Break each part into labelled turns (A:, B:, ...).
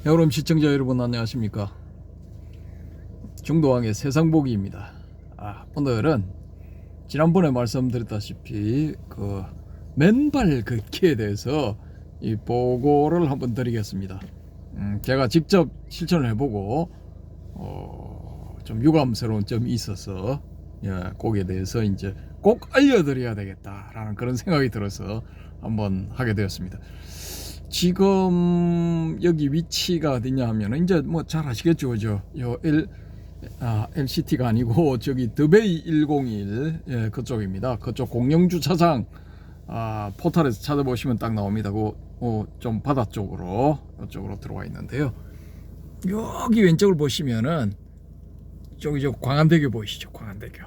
A: 여러분 시청자 여러분 안녕하십니까. 중도왕의 세상보기입니다. 오늘은 지난번에 말씀드렸다시피 그 맨발 걷기에 대해서 이 보고를 한번 드리겠습니다. 제가 직접 실천을 해보고 좀 유감스러운 점이 있어서 거기에 대해서 이제 꼭 알려드려야 되겠다라는 그런 생각이 들어서 한번 하게 되었습니다. 지금 여기 위치가 어디냐 하면 이제 뭐 잘 아시겠죠, 그죠? LCT가 아니고 저기 더베이 101 그쪽입니다. 그쪽 공영 주차장 포털에서 찾아보시면 딱 나옵니다. 좀 바다 쪽으로 이쪽으로 들어와 있는데요. 여기 왼쪽을 보시면은 저기 저 광안대교 보이시죠? 광안대교.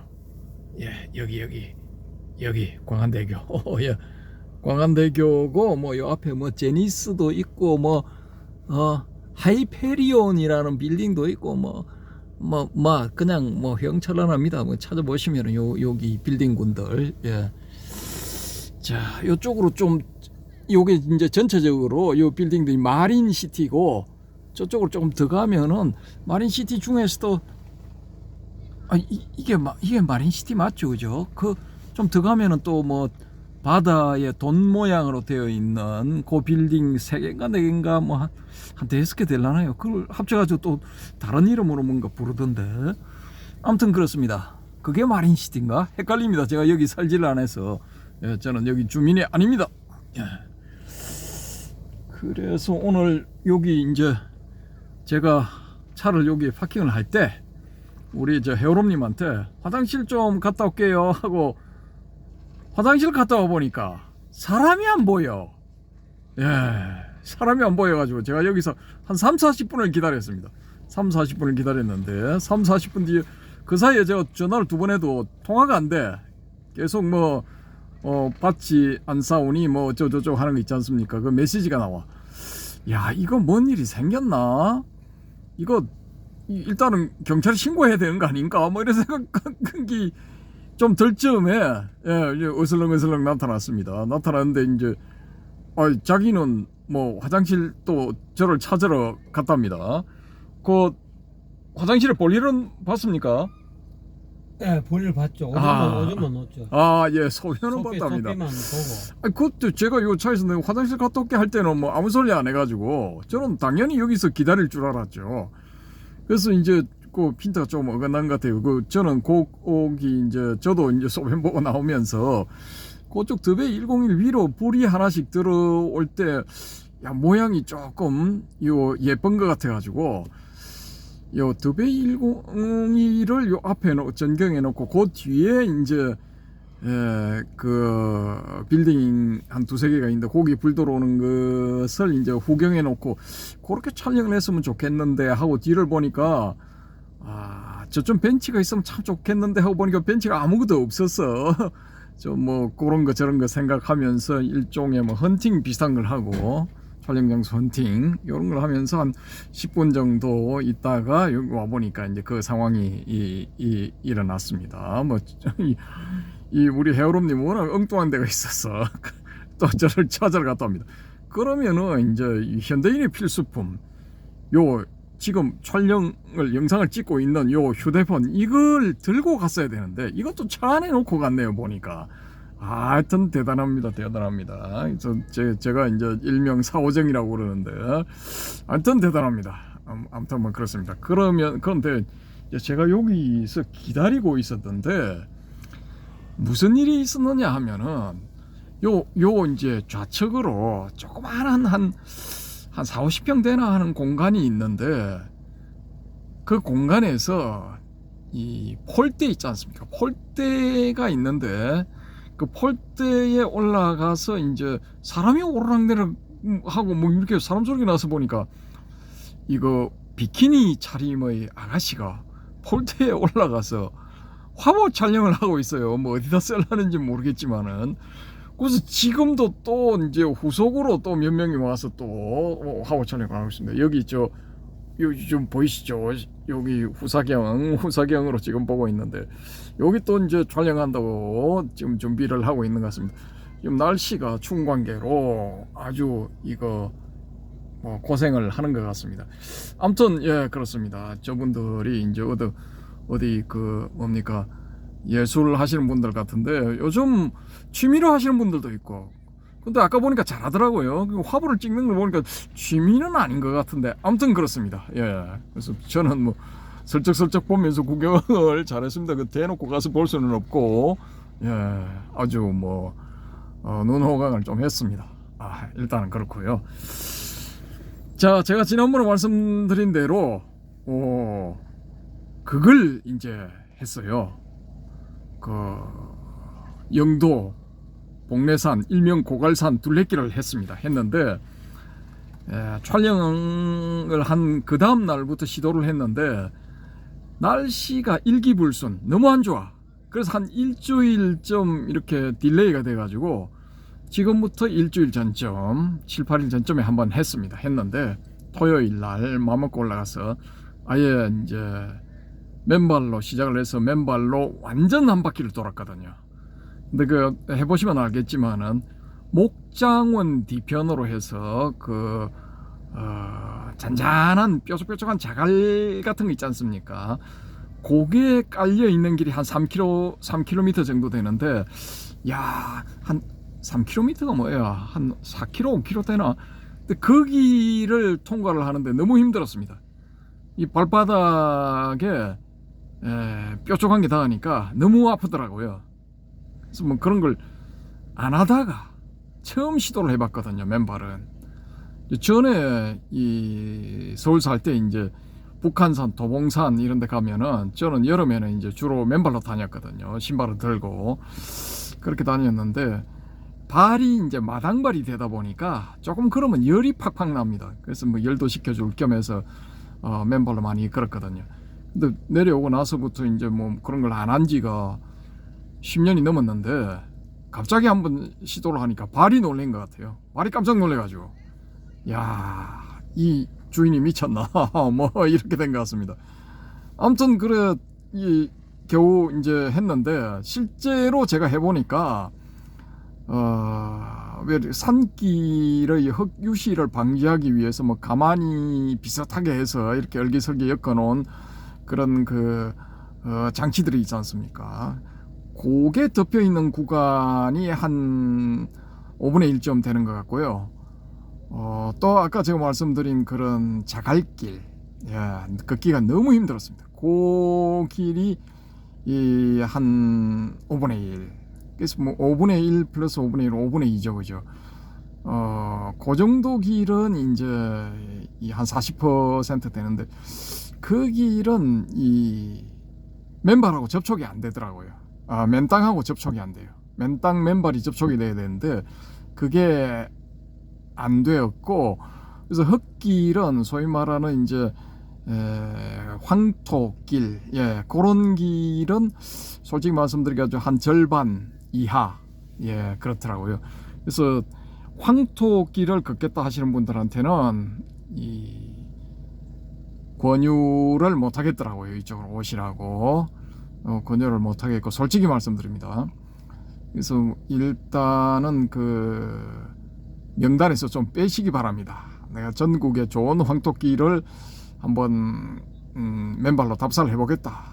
A: 여기 광안대교. 광안대교고 뭐 요 앞에 뭐 제니스도 있고 뭐 하이페리온이라는 빌딩도 있고 뭐 그냥 뭐 형철란합니다. 뭐 찾아보시면은 여기 빌딩군들. 자, 요쪽으로 좀 요게 이제 전체적으로 요 빌딩들이 마린시티고 저쪽으로 조금 더 가면은 마린시티 중에서도 이게 마린시티 맞죠, 그죠? 그 좀 더 가면은 또 뭐 바다에 돈 모양으로 되어 있는 그 빌딩 3개인가 4개인가 뭐 한 5개 되려나요? 그걸 합쳐가지고 또 다른 이름으로 뭔가 부르던데. 아무튼 그렇습니다. 그게 마린시티인가? 헷갈립니다. 제가 여기 살지를 않아서. 저는 여기 주민이 아닙니다. 그래서 오늘 여기 이제 제가 차를 여기 파킹을 할 때 우리 저 해오롬님한테 화장실 좀 갔다 올게요 하고 화장실 갔다 와 보니까 사람이 안 보여. 사람이 안 보여가지고 제가 여기서 한 3-40분을 기다렸습니다. 3-40분을 기다렸는데 3-40분 뒤에 그 사이에 제가 전화를 2번 해도 통화가 안 돼. 계속 뭐 받지 않사오니 뭐 저저저 하는 거 있지 않습니까? 그 메시지가 나와. 야, 이거 뭔 일이 생겼나? 이거 일단은 경찰에 신고해야 되는 거 아닌가? 뭐 이런 생각이 좀 들 즈음에 어슬렁어슬렁 나타났습니다. 나타났는데 이제 자기는 뭐 화장실 또 저를 찾으러 갔답니다. 그 화장실에 볼일은 봤습니까?
B: 네, 볼일 봤죠. 오줌만 넣었죠.
A: 소변은 봤답니다.
B: 소변만 보고.
A: 그것도 제가 요 차에서 화장실 갔다 올게 할 때는 뭐 아무 소리 안 해가지고 저는 당연히 여기서 기다릴 줄 알았죠. 그래서 이제 그 핀트가 좀 어긋난 것 같아요. 저는 거기 이제 저도 이제 소변 보고 나오면서 그쪽 더베이 101 위로 불이 하나씩 들어올 때 모양이 조금 예쁜 것 같아가지고 요 더베이 101을 요 앞에 전경해 놓고 그 뒤에 이제 그 빌딩 한 2-3개가 있는데 거기 불 들어오는 것을 이제 후경해 놓고 그렇게 촬영을 했으면 좋겠는데 하고 뒤를 보니까 저좀 벤치가 있으면 참 좋겠는데 하고 보니까 벤치가 아무것도 없었어. 좀 뭐 그런 거 저런 거 생각하면서 일종의 뭐 헌팅 비슷한 걸 하고 촬영 장소 헌팅 이런 걸 하면서 한 10분 정도 있다가 여기 와 보니까 이제 그 상황이 일어났습니다. 뭐 우리 해오롬님 워낙 엉뚱한 데가 있어서 또 저를 찾으러 갔다 옵니다. 그러면은 이제 현대인의 필수품 지금 영상을 찍고 있는 요 휴대폰 이걸 들고 갔어야 되는데 이것도 차 안에 놓고 갔네요 보니까. 하여튼 대단합니다. 제가 이제 일명 사오정이라고 그러는데 하여튼 대단합니다. 아무튼 뭐 그렇습니다. 그런데 제가 여기서 기다리고 있었던데 무슨 일이 있었느냐 하면은 이제 좌측으로 조그마한 한 40-50평 되나 하는 공간이 있는데 그 공간에서 이 폴대 있지 않습니까? 폴대가 있는데 그 폴대에 올라가서 이제 사람이 오르락내락 하고 뭐 이렇게 사람 소리가 나서 보니까 이거 비키니 차림의 아가씨가 폴대에 올라가서 화보 촬영을 하고 있어요. 뭐 어디다 쓰려는지 모르겠지만은. 그래서 지금도 또 이제 후속으로 또 몇 명이 와서 또 화보 촬영을 하고 있습니다. 여기 여기 좀 보이시죠? 여기 후사경으로 지금 보고 있는데 여기 또 이제 촬영한다고 지금 준비를 하고 있는 것 같습니다. 지금 날씨가 추운 관계로 아주 뭐 고생을 하는 것 같습니다. 아무튼 예 그렇습니다. 저분들이 이제 어디 그 뭡니까 예술 하시는 분들 같은데 요즘 취미로 하시는 분들도 있고. 근데 아까 보니까 잘하더라고요. 화보를 찍는 거 보니까 취미는 아닌 것 같은데 아무튼 그렇습니다. 예. 그래서 저는 뭐 슬쩍슬쩍 보면서 구경을 잘했습니다. 그 대놓고 가서 볼 수는 없고 예 아주 뭐 눈호강을 좀 했습니다. 일단은 그렇고요. 자, 제가 지난번에 말씀드린 대로 그걸 이제 했어요. 그 영도 복례산 일명 고갈산 둘레길을 했는데 촬영을 한 그 다음 날부터 시도를 했는데 날씨가 일기불순 너무 안 좋아. 그래서 한 일주일 좀 이렇게 딜레이가 돼가지고 지금부터 일주일 전쯤 7, 8일 전쯤에 한번 했는데 토요일 날 마음먹고 올라가서 아예 이제 맨발로 시작을 해서 맨발로 완전 한 바퀴를 돌았거든요. 근데 그 해보시면 알겠지만은 목장원 뒤편으로 해서 그 잔잔한 뾰족뾰족한 자갈 같은 거 있지 않습니까? 고기에 깔려 있는 길이 한 3km 정도 되는데 야, 한 3km가 뭐야? 한 4km, 5km 되나? 근데 그 길을 통과를 하는데 너무 힘들었습니다. 이 발바닥에 뾰족한 게 닿으니까 너무 아프더라고요. 그래서 뭐 그런 걸 안 하다가 처음 시도를 해봤거든요. 맨발은 전에 이 서울 살 때 이제 북한산, 도봉산 이런 데 가면은 저는 여름에는 이제 주로 맨발로 다녔거든요. 신발을 들고 그렇게 다녔는데 발이 이제 마당발이 되다 보니까 조금 그러면 열이 팍팍 납니다. 그래서 뭐 열도 식혀줄 겸해서 맨발로 많이 걸었거든요. 근데 내려오고 나서부터 이제 뭐 그런 걸 안 한 지가 10년이 넘었는데 갑자기 한번 시도를 하니까 발이 놀란 것 같아요. 발이 깜짝 놀래가지고 야, 이 주인이 미쳤나 뭐 이렇게 된 것 같습니다. 아무튼 그래 이 겨우 이제 했는데 실제로 제가 해보니까 왜 산길의 흙유실을 방지하기 위해서 뭐 가만히 비슷하게 해서 이렇게 얼기설기 엮어놓은 그런 그 장치들이 있지 않습니까? 고개 덮여 있는 구간이 한 5분의 1쯤 되는 것 같고요. 또 아까 제가 말씀드린 그런 자갈길, 걷기가 너무 힘들었습니다. 그 길이 한 5분의 1. 그래서 뭐 5분의 1 플러스 5분의 1, 5분의 2죠, 그죠? 그 정도 길은 이제 한 40% 되는데 그 길은 이 맨발하고 접촉이 안 되더라고요. 맨땅하고 접촉이 안 돼요. 맨땅 맨발이 접촉이 돼야 되는데 그게 안 되었고 그래서 흙길은 소위 말하는 이제 황토길, 그런 길은 솔직히 말씀드리기가 한 절반 이하, 그렇더라고요. 그래서 황토길을 걷겠다 하시는 분들한테는 이 권유를 못 하겠더라고요. 이쪽으로 오시라고 권유를 못 하겠고 솔직히 말씀드립니다. 그래서 일단은 그 명단에서 좀 빼시기 바랍니다. 내가 전국에 좋은 황토길을 한번 맨발로 답사를 해보겠다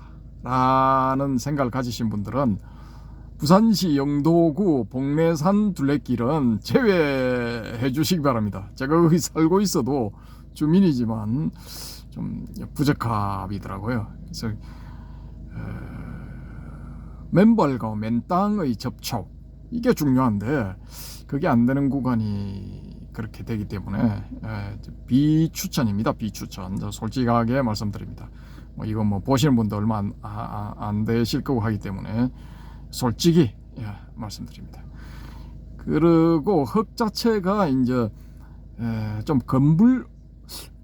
A: 라는 생각을 가지신 분들은 부산시 영도구 복례산 둘레길은 제외해 주시기 바랍니다. 제가 거기 살고 있어도 주민이지만 좀 부적합이더라고요. 그래서 맨발과 맨땅의 접촉 이게 중요한데 그게 안 되는 구간이 그렇게 되기 때문에 비추천입니다. 비추천. 솔직하게 말씀드립니다. 뭐 이거 뭐 보시는 분도 얼마 안 되실 거고 하기 때문에 솔직히 말씀드립니다. 그리고 흙 자체가 이제 좀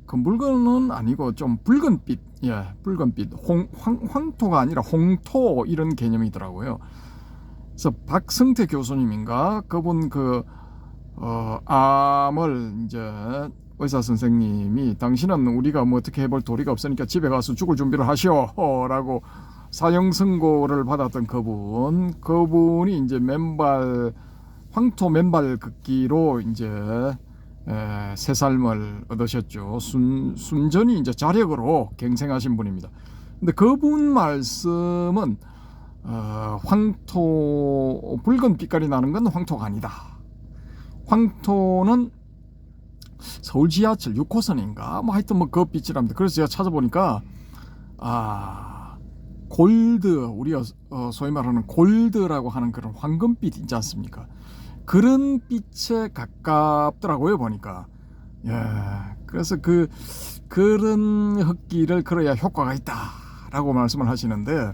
A: 검붉은은 아니고 좀 붉은빛, 붉은빛, 황토가 아니라 홍토 이런 개념이더라고요. 그래서 박승태 교수님인가 그분 암을 이제 의사 선생님이 당신은 우리가 뭐 어떻게 해볼 도리가 없으니까 집에 가서 죽을 준비를 하시오라고 사형 선고를 받았던 그분이 이제 황토 맨발 걷기로 이제 새 삶을 얻으셨죠. 순전히 이제 자력으로 갱생하신 분입니다. 근데 그분 말씀은 황토, 붉은 빛깔이 나는 건 황토가 아니다. 황토는 서울 지하철 6호선인가 뭐 하여튼 뭐 그 빛이랍니다. 그래서 제가 찾아보니까 골드, 우리가 소위 말하는 골드라고 하는 그런 황금빛 있지 않습니까? 그런 빛에 가깝더라고요, 보니까. 예, 그래서 그런 흙길을 걸어야 효과가 있다라고 말씀을 하시는데,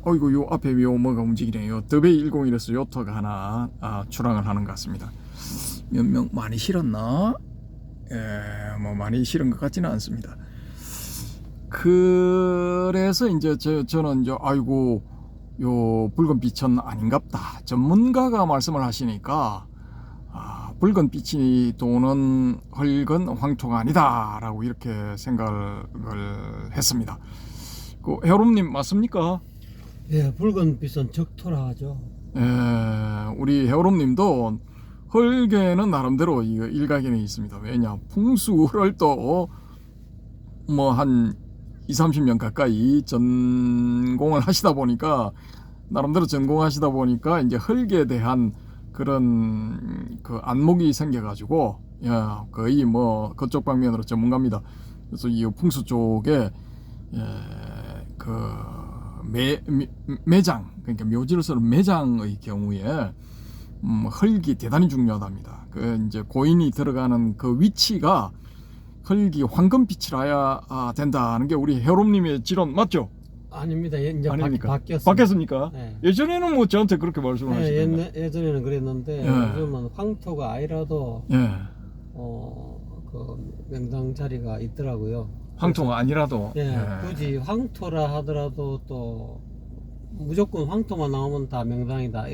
A: 어이구, 요 앞에 요 뭐가 움직이네요. 더베이 101에서 요터가 하나 출항을 하는 것 같습니다. 몇 명 많이 실었나? 예, 뭐 많이 실은 것 같지는 않습니다. 그래서 이제 저는 이제 아이고, 요 붉은 빛은 아닌갑다. 전문가가 말씀을 하시니까 붉은 빛이 도는 흙은 황토가 아니다라고 이렇게 생각을 했습니다. 그 해오름님 맞습니까?
B: 예, 붉은 빛은 적토라 하죠.
A: 예, 우리 해오름님도 흙에는 나름대로 이거 일가견이 있습니다. 왜냐, 풍수를 또 뭐 한 20-30년 가까이 전공을 하시다 보니까, 나름대로 전공하시다 보니까 이제 흙에 대한 그런 그 안목이 생겨가지고, 야, 거의 뭐 그쪽 방면으로 전문가입니다. 그래서 이 풍수 쪽에 그 매장, 그러니까 묘지를 쓰는 매장의 경우에 흙이 대단히 중요하답니다. 그 이제 고인이 들어가는 그 위치가 흙이 황금빛이라야 된다는 게 우리 해오름님의 지론 맞죠?
B: 아닙니다. 이제
A: 아닙니까?
B: 바뀌었습니다.
A: 바뀌었습니까?
B: 네.
A: 예전에는 뭐 저한테 그렇게 말씀을 하시던데.
B: 예전에는 그랬는데
A: 예.
B: 요즘은 황토가 아니라도
A: 예.
B: 그 명당 자리가 있더라고요.
A: 황토가 아니라도.
B: 예,
A: 예.
B: 굳이 황토라 하더라도 또 무조건 황토만 나오면 다 명당이다.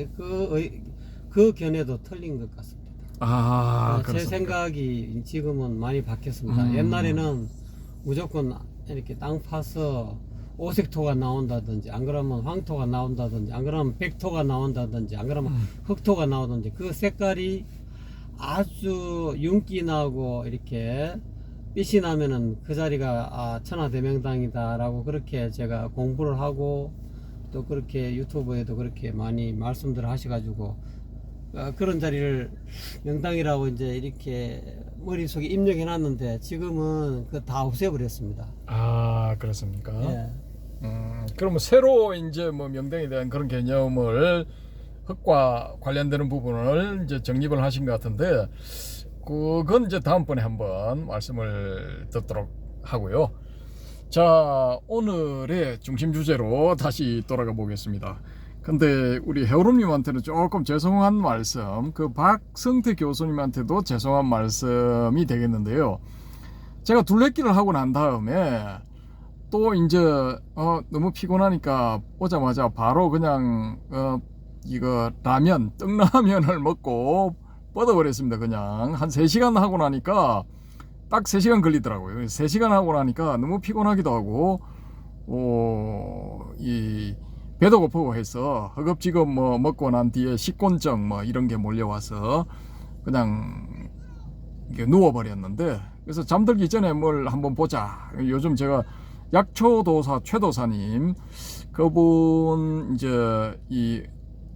B: 그 견해도 틀린 것 같습니다. 제
A: 그렇습니까?
B: 생각이 지금은 많이 바뀌었습니다. 옛날에는 무조건 이렇게 땅 파서 오색토가 나온다든지, 안 그러면 황토가 나온다든지, 안 그러면 백토가 나온다든지, 안 그러면 흑토가 나오든지, 그 색깔이 아주 윤기 나고 이렇게 빛이 나면은 그 자리가 천하대명당이다라고 그렇게 제가 공부를 하고, 또 그렇게 유튜브에도 그렇게 많이 말씀들을 하셔가지고 그런 자리를 명당이라고 이제 이렇게 머릿속에 입력해 놨는데, 지금은 그 다 없애버렸습니다.
A: 그렇습니까?
B: 예.
A: 그러면 새로 이제 뭐 명당에 대한 그런 개념을 흙과 관련되는 부분을 이제 정립을 하신 것 같은데, 그건 이제 다음번에 한번 말씀을 듣도록 하고요. 자, 오늘의 중심 주제로 다시 돌아가 보겠습니다. 근데 우리 해오름님한테는 조금 죄송한 말씀, 그 박성태 교수님한테도 죄송한 말씀이 되겠는데요. 제가 둘레길을 하고 난 다음에 또 이제 너무 피곤하니까 오자마자 바로 그냥 이거 라면, 떡라면을 먹고 뻗어버렸습니다. 그냥 한 3시간 하고 나니까 딱 3시간 걸리더라고요. 3시간 하고 나니까 너무 피곤하기도 하고 이 배도 고프고 해서 허겁지겁 뭐 먹고 난 뒤에 식곤증 뭐 이런 게 몰려와서 그냥 이게 누워버렸는데, 그래서 잠들기 전에 뭘 한번 보자. 요즘 제가 약초도사 최도사님, 그분 이제 이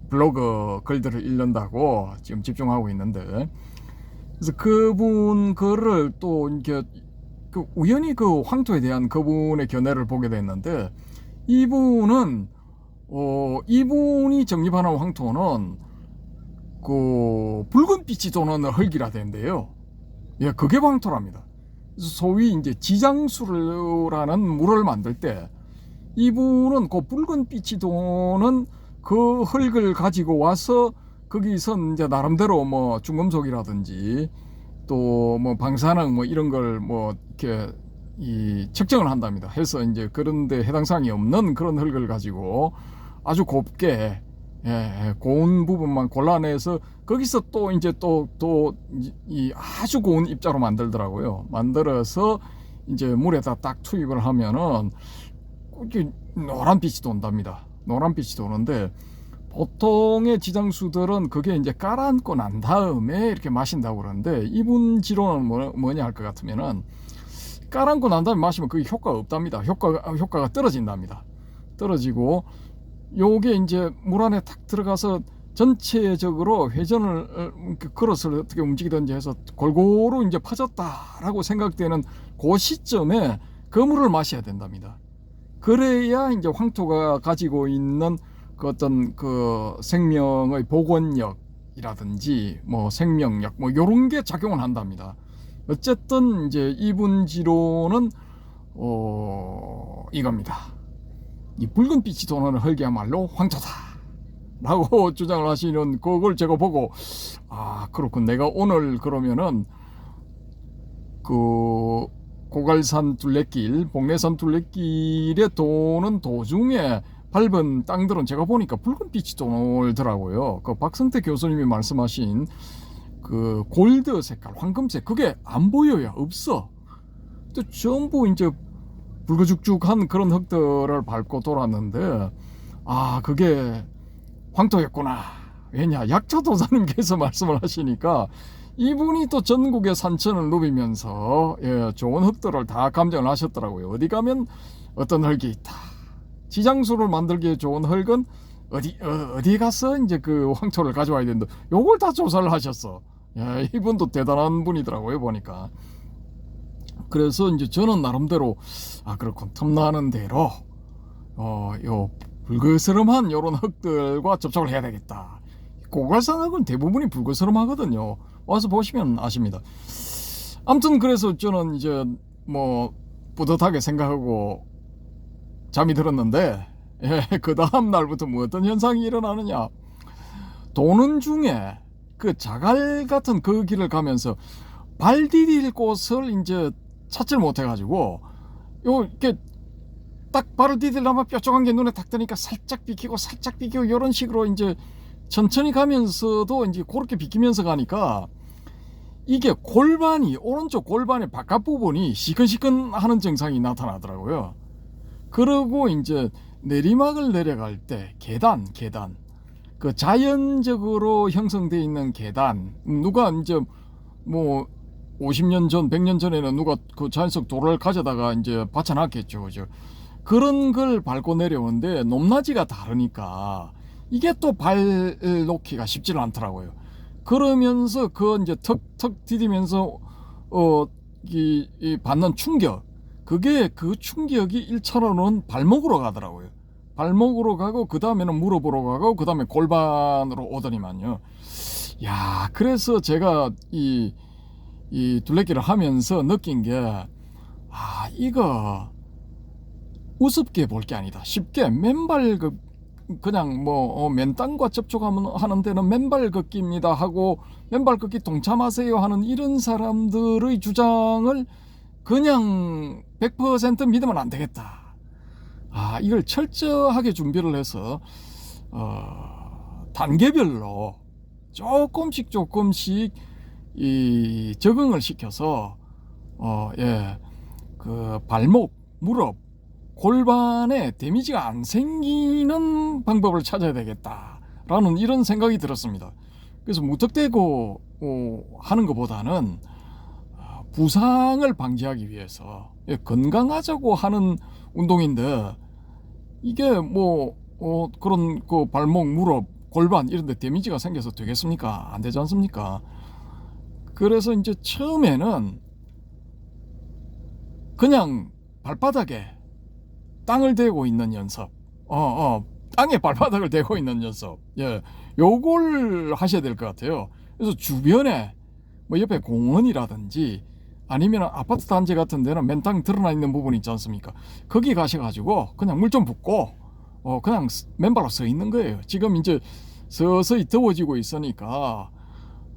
A: 블로그 글들을 읽는다고 지금 집중하고 있는데, 그래서 그분 글을 또 이렇게 우연히 그 황토에 대한 그분의 견해를 보게 됐는데, 이분이 정립하는 황토는 그 붉은 빛이 도는 흙이라 된대요. 예, 그게 황토랍니다. 그래서 소위 이제 지장수라는 물을 만들 때 이분은 그 붉은 빛이 도는 그 흙을 가지고 와서 거기서 이제 나름대로 뭐 중금속이라든지 또 뭐 방사능 뭐 이런 걸 뭐 이렇게 측정을 한답니다. 해서 이제 그런데 해당 사항이 없는 그런 흙을 가지고 아주 곱게 고운 부분만 골라내서 거기서 또 이제 또 이 아주 고운 입자로 만들더라고요. 만들어서 이제 물에다 딱 투입을 하면은 이게 노란 빛이 돈답니다. 노란 빛이 도는데 보통의 지장수들은 그게 이제 깔아앉고 난 다음에 이렇게 마신다고 그러는데, 이분 지론은 뭐냐 할 것 같으면은, 깔아앉고 난 다음에 마시면 그게 효과가 없답니다. 효과가 떨어진답니다. 떨어지고, 요게 이제 물 안에 탁 들어가서 전체적으로 회전을, 그릇을 어떻게 움직이든지 해서 골고루 이제 퍼졌다라고 생각되는 그 시점에 그 물을 마셔야 된답니다. 그래야 이제 황토가 가지고 있는 그 어떤 그 생명의 복원력이라든지 뭐 생명력 뭐 요런 게 작용을 한답니다. 어쨌든 이제 이분 지론은 이겁니다. 이 붉은 빛이 도는 흙이야말로 황토다 라고 주장을 하시는 그걸 제가 보고, 아 그렇군, 내가 오늘 그러면은 그 고갈산 둘레길, 복례산 둘레길에 도는 도중에 밟은 땅들은 제가 보니까 붉은 빛이 돌더라고요. 그 박성태 교수님이 말씀하신 그 골드 색깔, 황금색, 그게 안 보여요. 없어. 또 전부 이제 붉어죽죽한 그런 흙들을 밟고 돌았는데, 아 그게 황토였구나. 왜냐, 약초도사님께서 말씀을 하시니까 이분이 또 전국의 산천을 누비면서 좋은 흙들을 다 감정을 하셨더라고요. 어디 가면 어떤 흙이 있다. 지장수를 만들기에 좋은 흙은 어디 가서 이제 그 황토를 가져와야 된다. 요걸 다 조사를 하셨어. 이분도 대단한 분이더라고요, 보니까. 그래서 이제 저는 나름대로 그렇군, 틈나는 대로 요 불그스름한 요런 흙들과 접촉을 해야 되겠다. 고갈산 흙은 대부분이 불그스름하거든요. 와서 보시면 아십니다. 아무튼 그래서 저는 이제 뭐 뿌듯하게 생각하고 잠이 들었는데, 그 다음 날부터 뭐 어떤 현상이 일어나느냐, 도는 중에 그 자갈 같은 그 길을 가면서 발 디딜 곳을 이제 찾질 못해가지고, 이렇게 딱 발을 디딜려면 뾰족한 게 눈에 딱 뜨니까 살짝 비키고 이런 식으로 이제 천천히 가면서도 이제 그렇게 비키면서 가니까 이게 골반이, 오른쪽 골반의 바깥 부분이 시큰시큰하는 증상이 나타나더라고요. 그리고 이제 내리막을 내려갈 때 계단 그 자연적으로 형성되어 있는 계단, 누가 이제 뭐 50년 전 100년 전에는 누가 그 자연적 도로를 가져다가 이제 받쳐놨겠죠. 그죠? 그런 걸 밟고 내려오는데 높낮이가 다르니까 이게 또 발 놓기가 쉽지는 않더라고요. 그러면서 그 이제 턱 디디면서 이 받는 충격, 그게 그 충격이 1차로는 발목으로 가더라고요. 발목으로 가고 그 다음에는 무릎으로 가고 그 다음에 골반으로 오더니만요. 야, 그래서 제가 이 둘레길을 하면서 느낀 게, 이거 우습게 볼 게 아니다. 쉽게 맨발 그냥 뭐 맨 땅과 접촉하는 데는 맨발 걷기입니다 하고 맨발 걷기 동참하세요 하는 이런 사람들의 주장을 그냥 100% 믿으면 안 되겠다. 이걸 철저하게 준비를 해서 단계별로 조금씩 이 적응을 시켜서 그 발목, 무릎, 골반에 데미지가 안 생기는 방법을 찾아야 되겠다라는 이런 생각이 들었습니다. 그래서 무턱대고 하는 것보다는 부상을 방지하기 위해서 건강하자고 하는 운동인데, 이게 뭐 그런 그 발목, 무릎, 골반 이런 데 데미지가 생겨서 되겠습니까? 안 되지 않습니까? 그래서 이제 처음에는 그냥 발바닥에 땅을 대고 있는 연습, 땅에 발바닥을 대고 있는 연습, 요걸 하셔야 될 것 같아요. 그래서 주변에 뭐 옆에 공원이라든지 아니면 아파트 단지 같은 데는 맨 땅 드러나 있는 부분 있지 않습니까? 거기 가셔가지고 그냥 물 좀 붓고 그냥 맨발로 서 있는 거예요. 지금 이제 서서히 더워지고 있으니까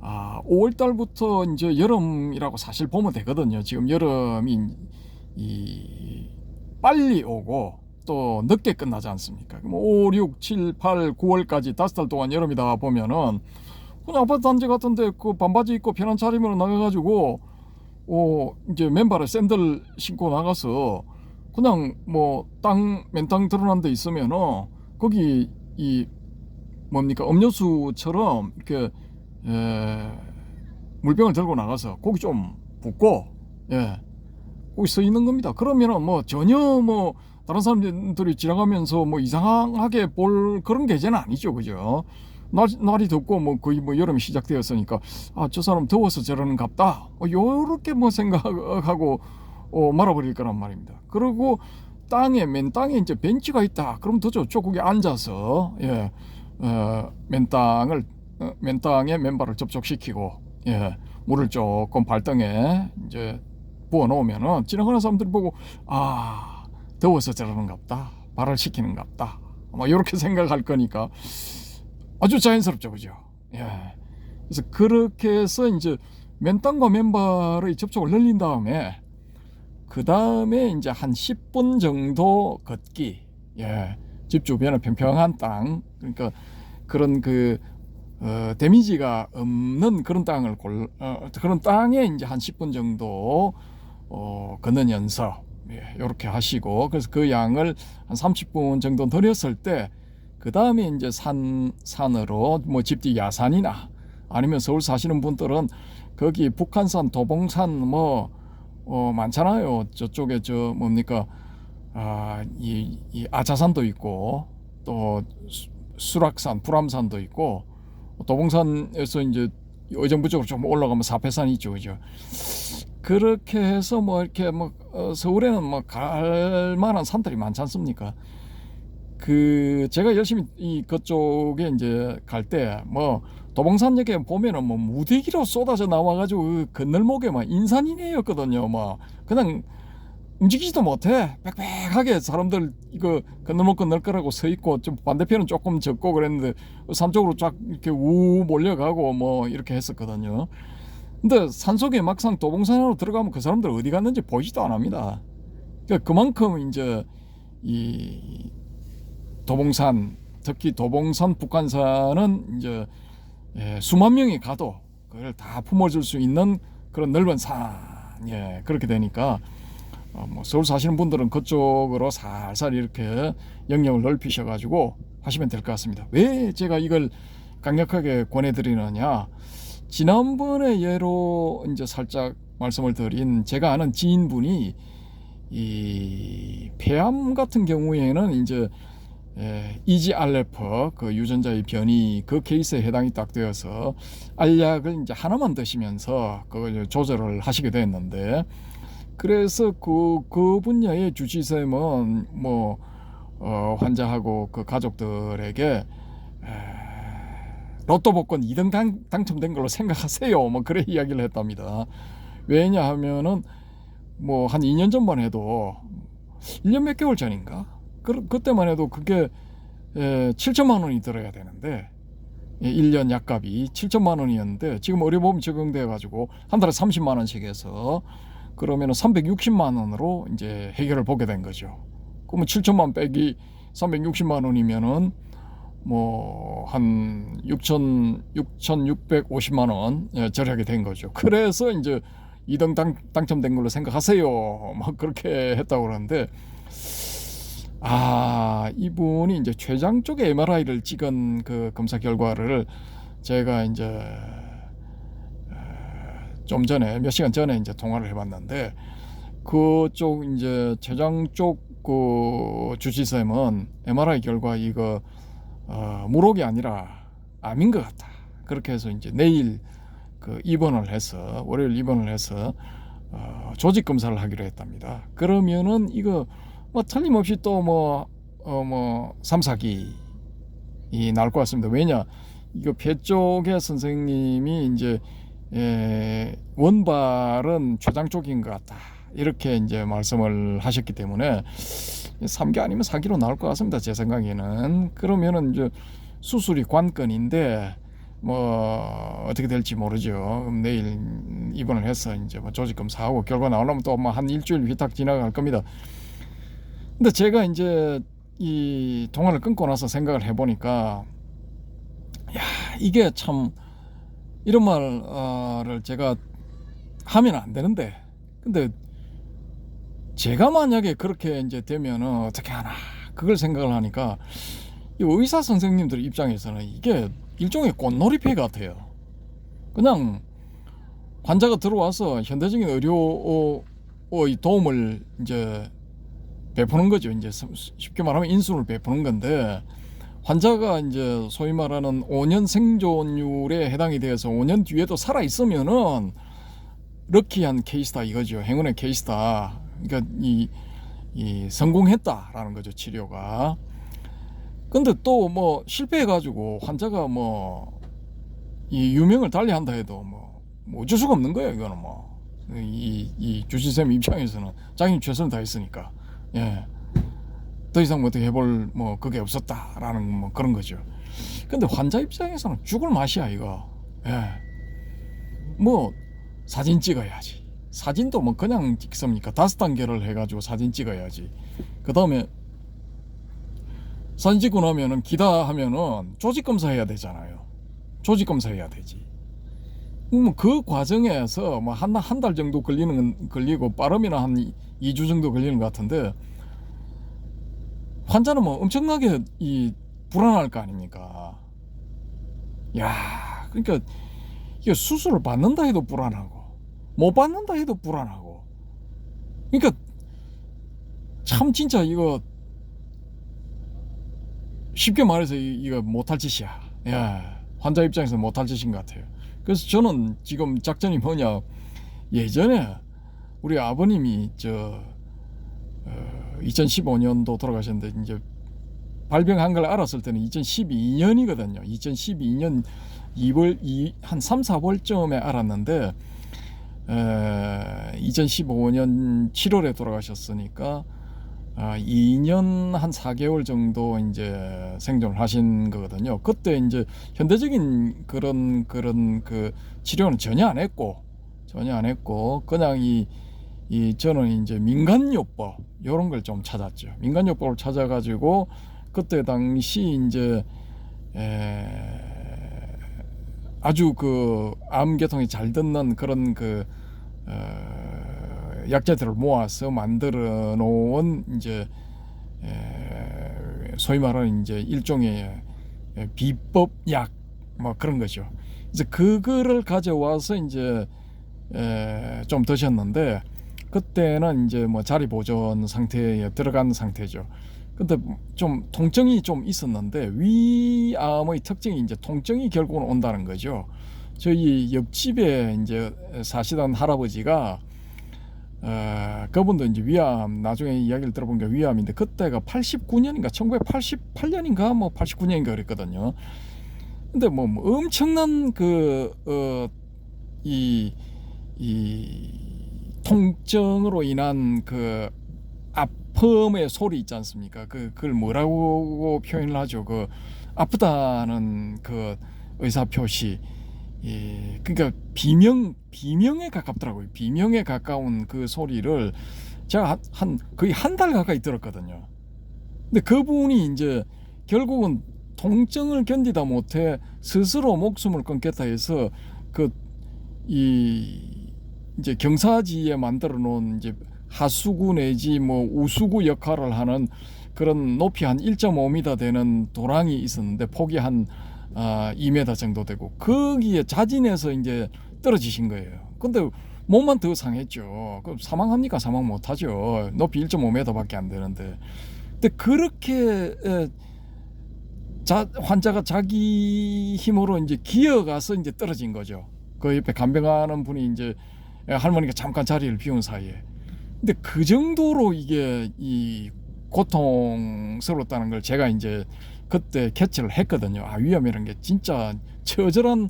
A: 5월달부터 이제 여름이라고 사실 보면 되거든요. 지금 여름이 빨리 오고 또 늦게 끝나지 않습니까? 5, 6, 7, 8, 9월까지 5달 동안 여름이다 보면은 그냥 아파트 단지 같은데 그 반바지 입고 편한 차림으로 나가가지고 이제 맨발에 샌들 신고 나가서 그냥 뭐 맨 땅 드러난 데 있으면은 거기 이 뭡니까 음료수처럼 이렇게 물병을 들고 나가서 고기 좀 붓고 거기 서 있는 겁니다. 그러면은 뭐 전혀 뭐 다른 사람들이 지나가면서 뭐 이상하게 볼 그런 계제는 아니죠, 그죠? 날이 덥고 뭐 거의 뭐 여름이 시작되었으니까 아, 저 사람 더워서 저러는갑다. 요렇게 뭐 생각하고 말아버릴 거란 말입니다. 그리고 맨 땅에 이제 벤치가 있다. 그럼 더 좋죠. 거기 앉아서 맨 땅에 맨발을 접촉시키고 물을 조금 발등에 이제 부어 놓으면은 지나가는 사람들이 보고 아, 더워서 저러는갑다. 발을 시키는갑다. 아마 이렇게 생각할 거니까 아주 자연스럽죠, 그죠? 그래서 그렇게 해서 이제 맨 땅과 맨발의 접촉을 늘린 다음에 그 다음에 이제 한 10분 정도 걷기. 집 주변에 평평한 땅, 그러니까 그런 데미지가 없는 그런 땅을 그런 땅에 이제 한 10분 정도 걷는 연습. 이렇게 하시고, 그래서 그 양을 한 30분 정도 들였을 때, 그 다음에 이제 산으로 뭐 집 뒤 야산이나 아니면 서울 사시는 분들은 거기 북한산, 도봉산 뭐 많잖아요. 저쪽에 뭡니까 이 아차산도 있고 또 수락산, 불암산도 있고 도봉산에서 이제 의정부 쪽으로 좀 올라가면 사패산이 있죠, 그죠? 그렇게 해서 뭐 이렇게 뭐 서울에는 뭐 갈 만한 산들이 많지 않습니까? 제가 열심히 그쪽에 이제 갈 때 뭐 도봉산역에 보면은 뭐 무대기로 쏟아져 나와가지고 그 건널목에 막 인산이네였거든요. 막 그냥 움직이지도 못해. 빽빽하게 사람들 이거 건널목 건널 거라고 서 있고, 좀 반대편은 조금 적고 그랬는데 산 쪽으로 쫙 이렇게 우 몰려가고 뭐 이렇게 했었거든요. 근데 산속에 막상 도봉산으로 들어가면 그 사람들 어디 갔는지 보이지도 안 합니다. 그러니까 그만큼 이제 이 도봉산, 특히 도봉산, 북한산은 이제 수만 명이 가도 그걸 다 품어줄 수 있는 그런 넓은 산, 그렇게 되니까 뭐 서울 사시는 분들은 그쪽으로 살살 이렇게 영역을 넓히셔가지고 하시면 될 것 같습니다. 왜 제가 이걸 강력하게 권해드리느냐? 지난번에 예로 이제 살짝 말씀을 드린 제가 아는 지인분이 이 폐암 같은 경우에는 이제 이지 알레프 그 유전자의 변이 그 케이스에 해당이 딱 되어서 알약을 이제 하나만 드시면서 그걸 조절을 하시게 됐는데, 그래서 그 분야의 주치쌤은 뭐 환자하고 그 가족들에게 로또 복권 2등 당첨된 걸로 생각하세요. 뭐 그래 이야기를 했답니다. 왜냐하면은 뭐 한 2년 전만 해도 1년 몇 개월 전인가? 그때만 해도 그게 7천만 원이 들어야 되는데 1년 약값이 7천만 원이었는데 지금 의료보험 적용돼 가지고 한 달에 30만 원씩 해서 그러면 360만 원으로 이제 해결을 보게 된 거죠. 그러면 7천만 빼기 360만 원이면은 뭐 한 6,650만 원 절약이 된 거죠. 그래서 이제 2등 당첨된 걸로 생각하세요. 막 그렇게 했다고 그러는데, 이분이 이제 췌장 쪽에 MRI를 찍은 그 검사 결과를 제가 이제 좀 전에 몇 시간 전에 이제 통화를 해봤는데, 그쪽 이제 췌장 쪽 그 주치쌤은 MRI 결과 이거 물혹이 아니라 암인 것 같다. 그렇게 해서 이제 내일 입원을 해서 월요일 입원을 해서 조직 검사를 하기로 했답니다. 그러면은 이거 뭐 틀림없이 또 뭐 3, 4기 나올 것 같습니다. 왜냐, 이거 폐 쪽에 선생님이 이제 원발은 췌장 쪽인 것 같다. 이렇게 이제 말씀을 하셨기 때문에 3기 아니면 4기로 나올 것 같습니다. 제 생각에는. 그러면은 이제 수술이 관건인데 뭐 어떻게 될지 모르죠. 그럼 내일 입원을 해서 이제 뭐 조직 검사하고 결과 나오려면 또 뭐 한 일주일 휘탁 지나갈 겁니다. 근데 제가 이제 이 통화를 끊고 나서 생각을 해보니까, 이게 참 이런 말을 제가 하면 안 되는데, 근데 제가 만약에 그렇게 이제 되면은 어떻게 하나 그걸 생각을 하니까, 이 의사 선생님들 입장에서는 이게 일종의 꽃놀이패 같아요. 그냥 환자가 들어와서 현대적인 의료의 도움을 이제 베푸는 거죠. 이제 쉽게 말하면 인수를 베푸는 건데, 환자가 이제 소위 말하는 5년 생존율에 해당이 되어서 5년 뒤에도 살아 있으면은 럭키한 케이스다 이거죠. 행운의 케이스다. 그러니까 이 성공했다라는 거죠, 치료가. 근데 또 뭐 실패해가지고 환자가 뭐 이 유명을 달리한다 해도 뭐 어쩔 수가 없는 거예요. 이거는 뭐 이 주치쌤 입장에서는 자기는 최선을 다했으니까, 예, 더 이상 뭐 어떻게 해볼 뭐 그게 없었다라는 뭐 그런 거죠. 근데 환자 입장에서는 죽을 맛이야 이거. 예, 뭐 사진 찍어야지. 사진도 뭐 그냥 찍습니까? 5단계를 해가지고 사진 찍어야지. 그 다음에 사진 찍고 나면은 기다 하면은 조직 검사해야 되잖아요. 조직 검사해야 되지. 뭐 그 과정에서 뭐 한 달 정도 걸리고 빠르면 한 2주 정도 걸리는 것 같은데, 환자는 뭐 엄청나게 불안할 거 아닙니까? 야, 그러니까 이게 수술을 받는다 해도 불안하고 못 받는다 해도 불안하고, 그러니까 참 진짜 이거 쉽게 말해서 이거 못할 짓이야. 야, 환자 입장에서 못할 짓인 것 같아요. 그래서 저는 지금 작전이 뭐냐, 예전에 우리 아버님이 2015년도 돌아가셨는데, 이제 발병한 걸 알았을 때는 2012년이거든요. 2012년 2월 한 3, 4월쯤에 알았는데, 2015년 7월에 돌아가셨으니까 2년 한 4개월 정도 이제 생존을 하신 거거든요. 그때 이제 현대적인 그런 그 치료는 전혀 안 했고 그냥 저는 이제 민간요법 이런 걸 좀 찾았죠. 민간요법을 찾아가지고 그때 당시 이제 아주 그 암계통이 잘 듣는 그런 약재들을 모아서 만들어 놓은 이제 소위 말하는 이제 일종의 비법 약 뭐 그런 거죠. 이제 그거를 가져와서 이제 좀 드셨는데, 그때는 이제 뭐 자리 보존 상태에 들어간 상태죠. 근데 좀 통증이 좀 있었는데, 위암의 특징이 이제 통증이 결국은 온다는 거죠. 저희 옆집에 이제 사시던 할아버지가 그분도 이제 위암, 나중에 이야기를 들어보니까 위암인데, 그때가 89년인가 1988년인가 뭐 89년인가 그랬거든요. 근데 뭐 엄청난 이 통증으로 인한 그 아픔의 소리 있지 않습니까? 그걸 뭐라고 표현을 하죠? 그 아프다는 그 의사 표시. 그러니까 비명에 가깝더라고요. 비명에 가까운 그 소리를 제가 거의 한 달 가까이 들었거든요. 근데 그분이 이제 결국은 통증을 견디다 못해 스스로 목숨을 끊겠다 해서 이제 경사지에 만들어 놓은 이제 하수구 내지 뭐 우수구 역할을 하는 그런 높이 한 1.5m 되는 도랑이 있었는데, 폭이 한 2m 정도 되고, 거기에 자진해서 이제 떨어지신 거예요. 근데 몸만 더 상했죠. 그럼 사망합니까? 사망 못하죠. 높이 1.5m밖에 안 되는데. 근데 그렇게 환자가 자기 힘으로 이제 기어가서 이제 떨어진 거죠. 그 옆에 간병하는 분이 이제 할머니가 잠깐 자리를 비운 사이에. 근데 그 정도로 이게 고통스럽다는 걸 제가 이제 그때 캐치를 했거든요. 위암이라는 게 진짜 처절한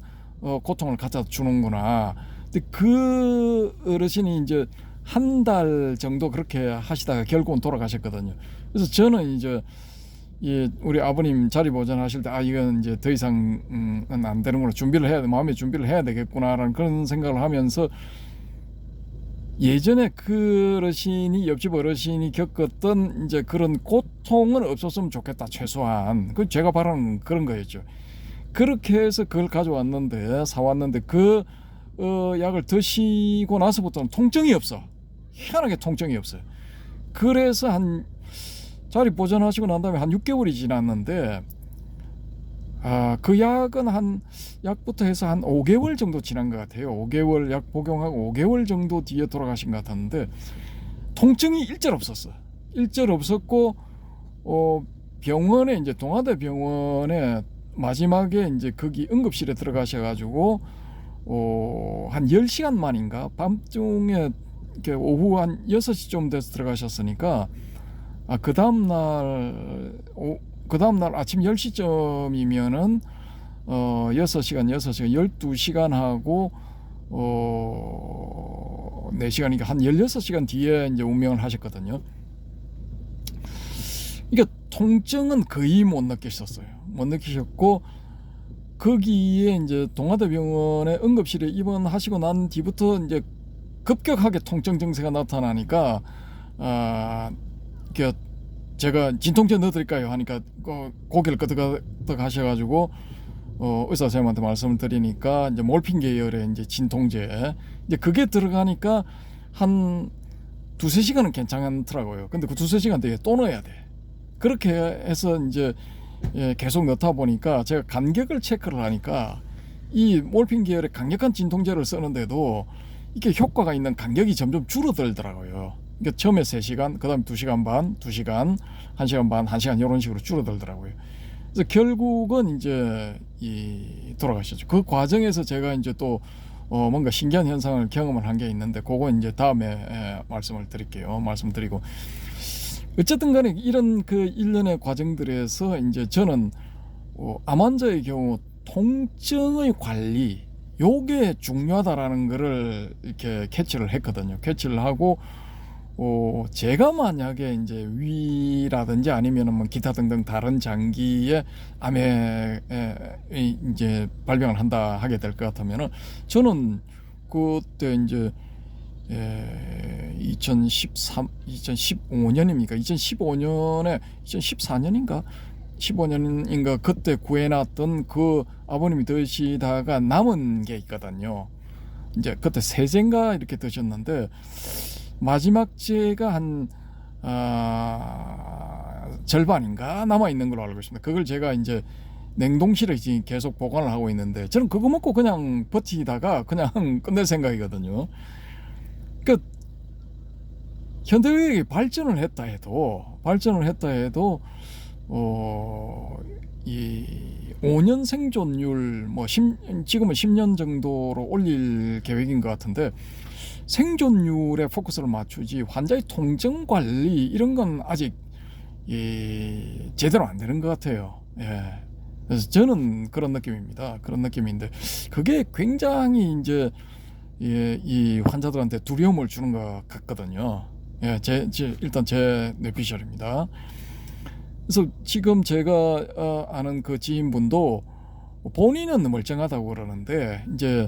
A: 고통을 갖다 주는구나. 근데 그 어르신이 이제 한 달 정도 그렇게 하시다가 결국은 돌아가셨거든요. 그래서 저는 이제 우리 아버님 자리 보존하실 때 이건 이제 더 이상은 안 되는구나, 마음의 준비를 해야 되겠구나라는 그런 생각을 하면서, 예전에 그 어르신이, 옆집 어르신이 겪었던 이제 그런 고통은 없었으면 좋겠다, 최소한. 그 제가 바라는 그런 거였죠. 그렇게 해서 그걸 사왔는데 그 약을 드시고 나서부터는 통증이 없어. 희한하게 통증이 없어요. 그래서 자리 보존하시고 난 다음에 한 6개월이 지났는데, 그 약은 한 약부터 해서 한 5개월 정도 지난 것 같아요. 5개월 약 복용하고 5개월 정도 뒤에 돌아가신 것 같았는데 통증이 일절 없었어. 일절 없었고 병원에 이제 동아대 병원에 마지막에 이제 거기 응급실에 들어가셔가지고 한 10시간 만인가 밤중에 이렇게 오후 한 6시쯤 돼서 들어가셨으니까 그 다음날 아침 10시쯤이면은 6시간 12시간 하고 4시간이니까 한 16시간 뒤에 이제 운명을 하셨거든요. 이게 통증은 거의 못 느끼셨어요. 못 느끼셨고 거기에 이제 동아대병원에 응급실에 입원하시고 난 뒤부터 이제 급격하게 통증 증세가 나타나니까 이렇게 제가 진통제 넣어드릴까요 하니까 고개를 끄덕끄덕 하셔가지고 의사 선생님한테 말씀을 드리니까 이제 몰핀 계열의 이제 진통제 이제 그게 들어가니까 한 2-3시간은 괜찮더라고요. 근데 그 2-3시간 뒤에 또 넣어야 돼. 그렇게 해서 이제 계속 넣다 보니까 제가 간격을 체크를 하니까 이 몰핀 계열의 강력한 진통제를 쓰는데도 이게 효과가 있는 간격이 점점 줄어들더라고요. 그러니까 처음에 3시간, 그 다음에 2시간 반, 2시간, 1시간 반, 1시간 이런 식으로 줄어들더라고요. 그래서 결국은 이제 돌아가셨죠. 그 과정에서 제가 이제 또 뭔가 신기한 현상을 경험을 한 게 있는데 그거 이제 다음에 말씀을 드릴게요. 말씀드리고 어쨌든 간에 이런 그 일련의 과정들에서 이제 저는 암 환자의 경우 통증의 관리 요게 중요하다라는 거를 이렇게 캐치를 했거든요. 캐치를 하고 제가 만약에 이제 위라든지 아니면은 뭐 기타 등등 다른 장기에 암에 이제 발병을 한다 하게 될 것 같으면은 저는 그때 이제 2015년입니까? 2015년에 2014년인가? 15년인가 그때 구해놨던 그 아버님이 드시다가 남은 게 있거든요. 이제 그때 세제인가 이렇게 드셨는데 마지막 제가 한 절반인가 남아 있는 걸로 알고 있습니다. 그걸 제가 이제 냉동실에 지금 계속 보관을 하고 있는데 저는 그거 먹고 그냥 버티다가 그냥 끝낼 생각이거든요. 그 현대의학이 발전을 했다 해도 이 5년 생존율 지금은 10년 정도로 올릴 계획인 것 같은데 생존율에 포커스를 맞추지 환자의 통증 관리 이런 건 아직 제대로 안 되는 것 같아요. 그래서 저는 그런 느낌입니다. 그런 느낌인데 그게 굉장히 이제 이 환자들한테 두려움을 주는 것 같거든요. 일단 제 뇌피셜입니다. 그래서 지금 제가 아는 그 지인분도 본인은 멀쩡하다고 그러는데 이제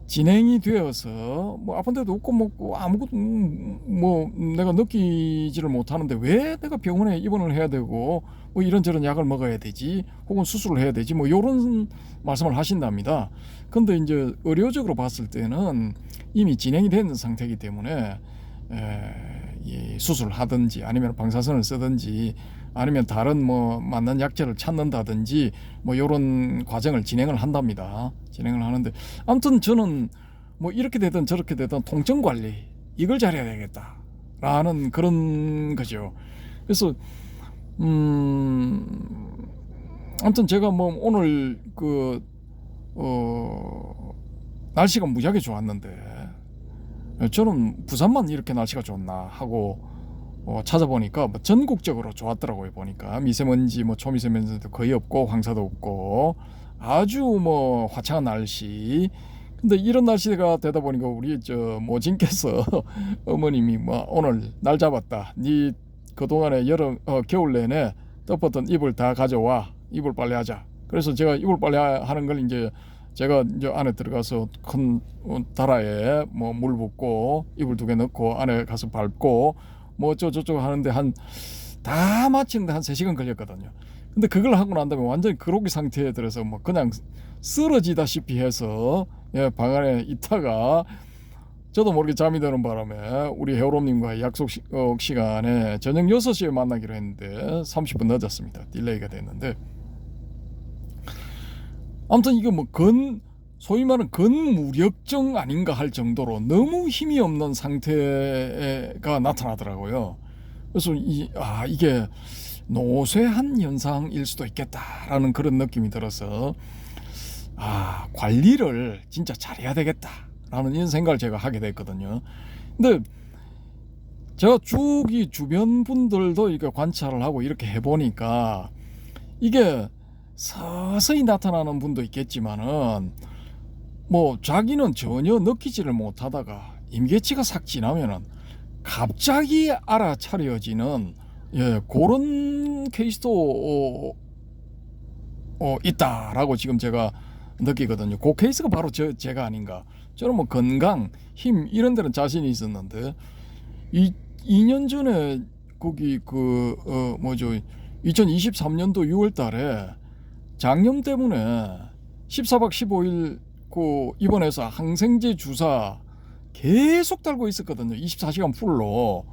A: 진행이 되어서 뭐 아픈 데도 없고 먹고 아무것도 뭐 내가 느끼지를 못하는데 왜 내가 병원에 입원을 해야 되고 뭐 이런저런 약을 먹어야 되지 혹은 수술을 해야 되지 뭐 이런 말씀을 하신답니다. 근데 이제 의료적으로 봤을 때는 이미 진행이 된 상태이기 때문에 수술을 하든지 아니면 방사선을 쓰든지 아니면 다른 뭐 맞는 약제를 찾는다든지 뭐 이런 과정을 진행을 한답니다. 진행을 하는데 아무튼 저는 뭐 이렇게 되든 저렇게 되든 통증 관리 이걸 잘해야 되겠다라는 그런 거죠. 그래서 아무튼 제가 뭐 오늘 날씨가 무지하게 좋았는데 저는 부산만 이렇게 날씨가 좋나 하고 찾아보니까 뭐 전국적으로 좋았더라고요. 보니까 미세먼지 뭐 초미세먼지도 거의 없고 황사도 없고 아주 뭐 화창한 날씨. 근데 이런 날씨가 되다 보니까 우리 모친께서 어머님이 뭐 오늘 날 잡았다. 네 그동안에 겨울 내내 덮었던 이불 다 가져와. 이불 빨래하자. 그래서 제가 이불 빨래하는 걸 이제 제가 이제 안에 들어가서 큰 다라에 뭐 물 붓고 이불 2개 넣고 안에 가서 밟고 뭐 저쪽 하는데 다 마치는데 한 3시간 걸렸거든요. 근데 그걸 하고 난 다음에 완전히 그로기 상태에 들어서 뭐 그냥 쓰러지다시피 해서 방 안에 있다가 저도 모르게 잠이 드는 바람에 우리 헤어롬님과의 약속 시간에 저녁 6시에 만나기로 했는데 30분 늦었습니다. 딜레이가 됐는데 아무튼 이게 뭐 소위 말하는 근무력증 아닌가 할 정도로 너무 힘이 없는 상태가 나타나더라고요. 그래서 이게 노쇠한 현상일 수도 있겠다라는 그런 느낌이 들어서 관리를 진짜 잘해야 되겠다라는 이런 생각을 제가 하게 됐거든요. 근데 제가 주변 분들도 이렇게 관찰을 하고 이렇게 해보니까 이게 서서히 나타나는 분도 있겠지만은 뭐 자기는 전혀 느끼지를 못하다가 임계치가 싹 지나면은 갑자기 알아차려지는 그런 케이스도 있다라고 지금 제가 느끼거든요. 그 케이스가 바로 제가 아닌가. 저는 뭐 건강, 힘 이런 데는 자신이 있었는데 2년 전에 거기 2023년도 6월 달에 장염 때문에 14박 15일 입원해서 항생제 주사 계속 달고 있었거든요. 24시간 풀로.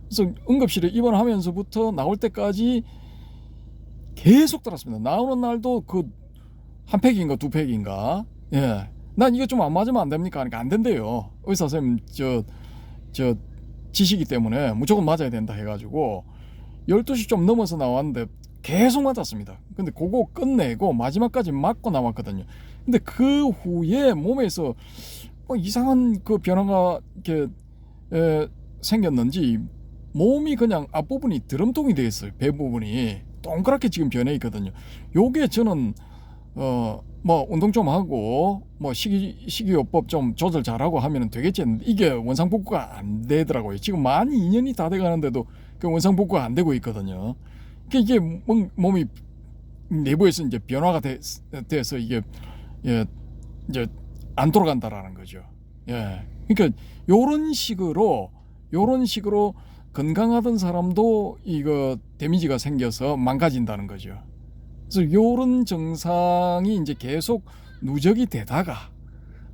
A: 그래서 응급실에 입원하면서부터 나올 때까지 계속 달았습니다. 나오는 날도 한 팩인가 두 팩인가. 난 이거 좀 안 맞으면 안 됩니까? 그러니까 안 된대요. 의사 선생님 저 지시기 때문에 무조건 맞아야 된다 해가지고 12시 좀 넘어서 나왔는데 계속 맞았습니다. 근데 그거 끝내고 마지막까지 맞고 나왔거든요. 근데 그 후에 몸에서 이상한 그 변화가 이렇게 생겼는지 몸이 그냥 앞부분이 드럼통이 되어 있어요. 배 부분이 동그랗게 지금 변해 있거든요. 요게 저는 뭐 운동 좀 하고 뭐 식이요법 좀 조절 잘하고 하면 되겠지 했는데 이게 원상복구가 안 되더라고요. 지금 만 2년이 다 돼가는데도 그 원상복구가 안 되고 있거든요. 이게 몸이 내부에서 이제 변화가 돼서 이게 이제 안 돌아간다라는 거죠. 그러니까 요런 식으로 건강하던 사람도 이거 데미지가 생겨서 망가진다는 거죠. 그래서 요런 증상이 이제 계속 누적이 되다가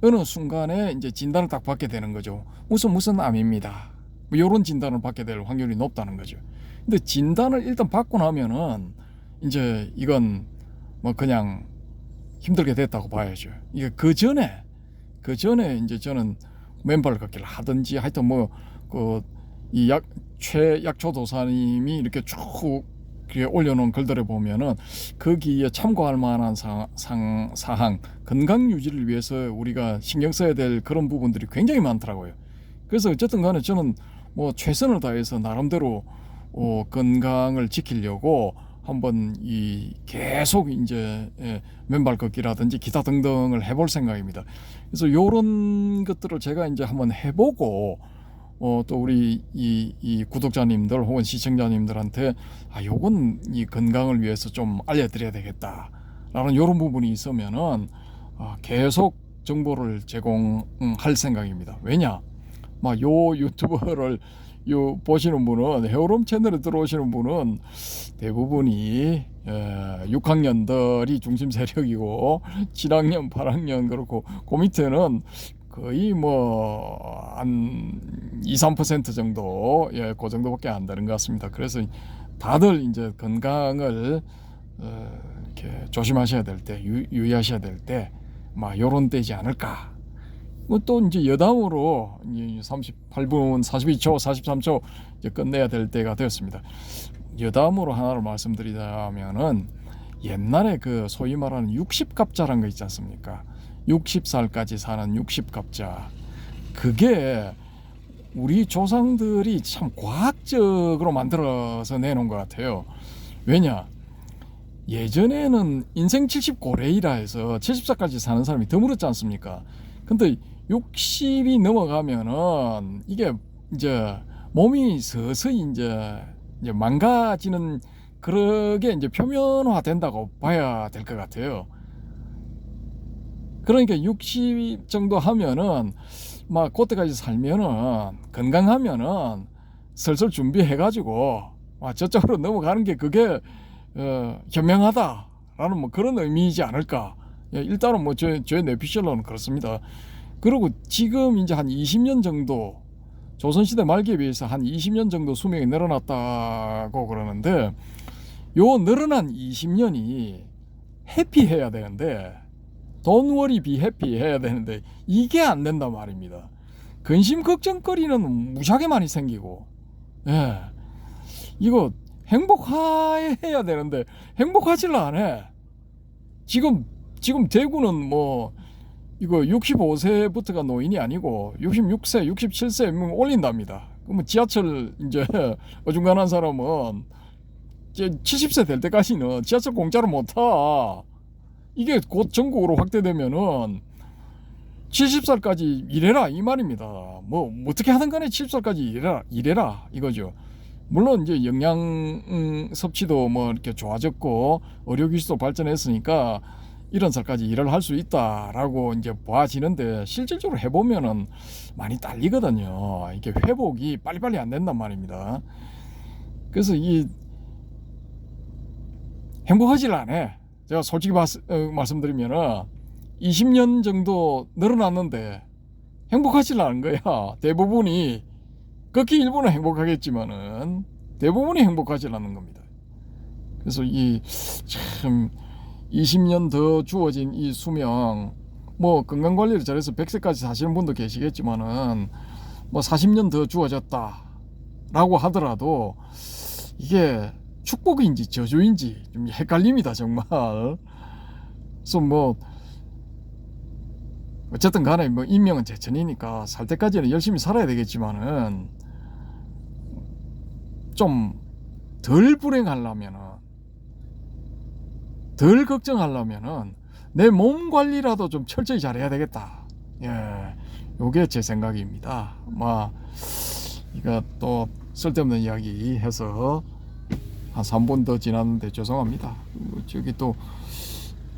A: 어느 순간에 이제 진단을 딱 받게 되는 거죠. 무슨 암입니다. 뭐 요런 진단을 받게 될 확률이 높다는 거죠. 근데 진단을 일단 받고 나면은 이제 이건 뭐 그냥 힘들게 됐다고 봐야죠. 이게 그 전에 이제 저는 맨발 걷기를 하든지 하여튼 뭐 이 최약초 도사님이 이렇게 쭉 올려놓은 글들에 보면은 거기에 참고할 만한 사항 건강 유지를 위해서 우리가 신경 써야 될 그런 부분들이 굉장히 많더라고요. 그래서 어쨌든 간에 저는 뭐 최선을 다해서 나름대로 건강을 지키려고 한번 계속 이제 맨발 걷기라든지 기타 등등을 해볼 생각입니다. 그래서 요런 것들을 제가 이제 한번 해보고 또 우리 이 구독자님들 혹은 시청자님들한테 요건 이 건강을 위해서 좀 알려드려야 되겠다라는 요런 부분이 있으면은 계속 정보를 제공할 생각입니다. 왜냐? 요 유튜버를 보시는 분은 헤어롬 채널에 들어오시는 분은 대부분이 6학년들이 중심 세력이고 7학년, 8학년 그렇고 그 밑에는 거의 한 2~3% 정도 그 정도밖에 안 되는 것 같습니다. 그래서 다들 이제 건강을 이렇게 조심하셔야 될 때, 유의하셔야 될 때, 요런 때지 않을까. 또 이제 여담으로 38분 42초, 43초 이제 끝내야 될 때가 되었습니다. 여담으로 하나를 말씀드리자면은 옛날에 그 소위 말하는 60갑자라는 거 있지 않습니까? 60살까지 사는 60갑자. 그게 우리 조상들이 참 과학적으로 만들어서 내놓은 것 같아요. 왜냐? 예전에는 인생 70고래이라 해서 70살까지 사는 사람이 드물었지 않습니까? 근데 60이 넘어가면은 이게 이제 몸이 서서히 이제 망가지는 그러게 이제 표면화 된다고 봐야 될 것 같아요. 그러니까 60 정도 하면은 그때까지 살면은 건강하면은 슬슬 준비해가지고 저쪽으로 넘어가는 게 그게 현명하다라는 그런 의미이지 않을까. 일단은 제 뇌피셜로는 그렇습니다. 그리고 지금 이제 한 20년 정도 조선시대 말기에 비해서 한 20년 정도 수명이 늘어났다고 그러는데 요 늘어난 20년이 해피해야 되는데 Don't worry, be happy 해야 되는데 이게 안 된단 말입니다. 근심 걱정거리는 무지하게 많이 생기고, 예, 이거 행복해야 되는데 행복하질 않아. 지금 대구는 뭐 이거 65세부터가 노인이 아니고 66세, 67세 올린답니다. 그러면 지하철 이제 어중간한 사람은 이제 70세 될 때까지는 지하철 공짜로 못 타. 이게 곧 전국으로 확대되면은 70살까지 일해라 이 말입니다. 뭐 어떻게 하든 간에 70살까지 일해라 이거죠. 물론 이제 영양 섭취도 뭐 이렇게 좋아졌고 의료기술도 발전했으니까 이런 살까지 일을 할 수 있다라고 이제 봐지는데 실질적으로 해보면은 많이 딸리거든요. 이게 회복이 빨리빨리 안 된단 말입니다. 그래서 이 행복하질 않아. 제가 솔직히 말씀드리면은 20년 정도 늘어났는데 행복하질 않은 거야. 대부분이 극히 일부는 행복하겠지만은 대부분이 행복하지 않는 겁니다. 그래서 이 참 20년 더 주어진 이 수명, 뭐 건강 관리를 잘해서 100세까지 사시는 분도 계시겠지만은 뭐 40년 더 주어졌다라고 하더라도 이게 축복인지 저주인지 좀 헷갈립니다 정말. 그래서 뭐 어쨌든 간에 뭐 인명은 제천이니까 살 때까지는 열심히 살아야 되겠지만은 좀 덜 불행하려면은, 덜 걱정하려면은 내 몸 관리라도 좀 철저히 잘해야 되겠다. 예, 요게 제 생각입니다. 뭐 이거 또 쓸데없는 이야기 해서 한 3분 더 지났는데 죄송합니다. 저기 또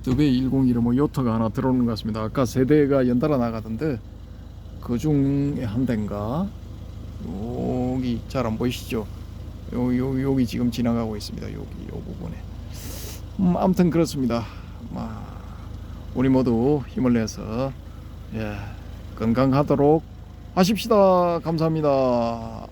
A: 더베이 101은 뭐 요트가 하나 들어오는 것 같습니다. 아까 세 대가 연달아 나가던데 그 중에 한 대인가? 여기 잘 안 보이시죠? 여기 지금 지나가고 있습니다. 여기 요 부분에. 아무튼 그렇습니다. 우리 모두 힘을 내서 건강하도록 하십시다. 감사합니다.